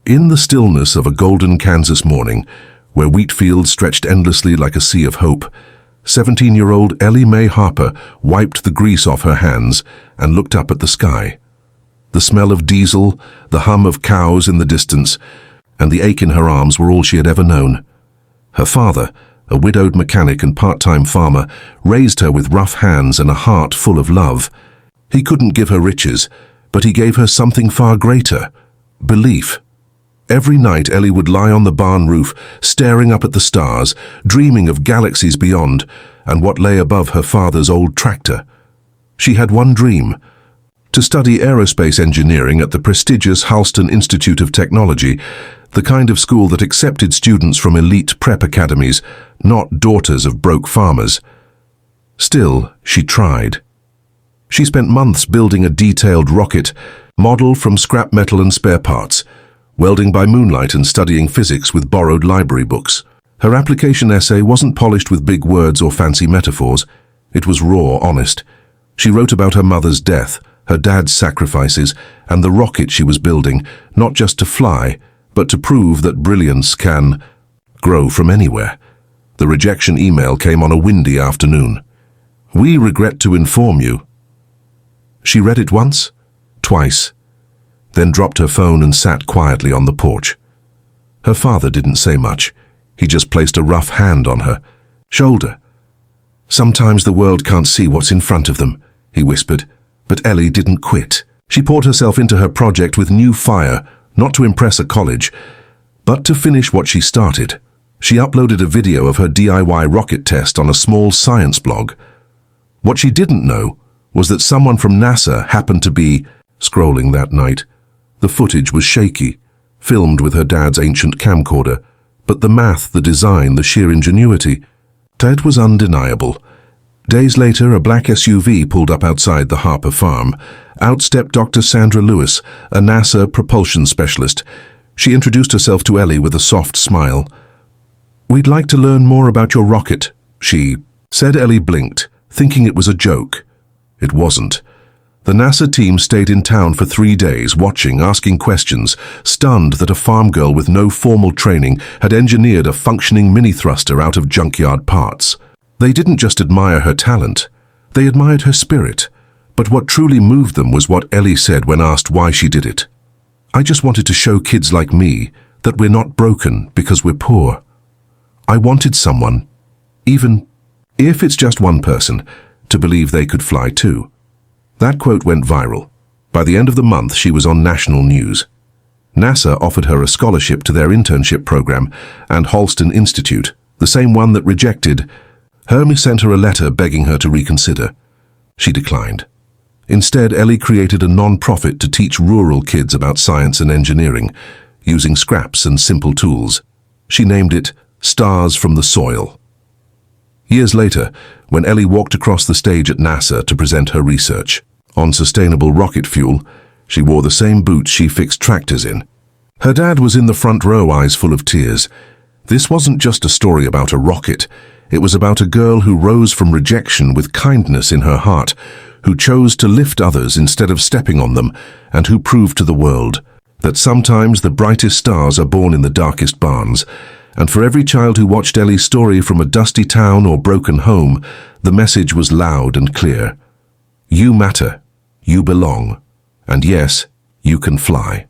In the stillness of a golden Kansas morning, where wheat fields stretched endlessly like a sea of hope, 17-year-old Ellie Mae Harper wiped the grease off her hands and looked up at the sky. The smell of diesel, the hum of cows in the distance, and the ache in her arms were all she had ever known. Her father, a widowed mechanic and part-time farmer, raised her with rough hands and a heart full of love. He couldn't give her riches, but he gave her something far greater: belief. Every night Ellie would lie on the barn roof, staring up at the stars, dreaming of galaxies beyond and what lay above her father's old tractor. She had one dream: to study aerospace engineering at the prestigious Halston Institute of Technology, the kind of school that accepted students from elite prep academies, not daughters of broke farmers. Still, she tried. She spent months building a detailed rocket, modeled from scrap metal and spare parts, welding by moonlight and studying physics with borrowed library books. Her application essay wasn't polished with big words or fancy metaphors. It was raw, honest. She wrote about her mother's death, her dad's sacrifices, and the rocket she was building, not just to fly, but to prove that brilliance can grow from anywhere. The rejection email came on a windy afternoon. "We regret to inform you." She read it once, twice, then dropped her phone and sat quietly on the porch. Her father didn't say much. He just placed a rough hand on her shoulder. "Sometimes the world can't see what's in front of them," he whispered. But Ellie didn't quit. She poured herself into her project with new fire, not to impress a college, but to finish what she started. She uploaded a video of her DIY rocket test on a small science blog. What she didn't know was that someone from NASA happened to be scrolling that night. The footage was shaky, filmed with her dad's ancient camcorder, but the math, the design, the sheer ingenuity, that was undeniable. Days later, a black SUV pulled up outside the Harper farm. Out stepped Dr. Sandra Lewis, a NASA propulsion specialist. She introduced herself to Ellie with a soft smile. "We'd like to learn more about your rocket," she said. Ellie blinked, thinking it was a joke. It wasn't. The NASA team stayed in town for 3 days, watching, asking questions, stunned that a farm girl with no formal training had engineered a functioning mini-thruster out of junkyard parts. They didn't just admire her talent, they admired her spirit. But what truly moved them was what Ellie said when asked why she did it. "I just wanted to show kids like me that we're not broken because we're poor. I wanted someone, even if it's just one person, to believe they could fly too." That quote went viral. By the end of the month, she was on national news. NASA offered her a scholarship to their internship program, and Halston Institute, the same one that rejected Hermie, sent her a letter begging her to reconsider. She declined. Instead, Ellie created a non-profit to teach rural kids about science and engineering, using scraps and simple tools. She named it Stars from the Soil. Years later, when Ellie walked across the stage at NASA to present her research on sustainable rocket fuel, she wore the same boots she fixed tractors in. Her dad was in the front row, eyes full of tears. This wasn't just a story about a rocket. It was about a girl who rose from rejection with kindness in her heart, who chose to lift others instead of stepping on them, and who proved to the world that sometimes the brightest stars are born in the darkest barns. And for every child who watched Ellie's story from a dusty town or broken home, the message was loud and clear. You matter, you belong, and yes, you can fly.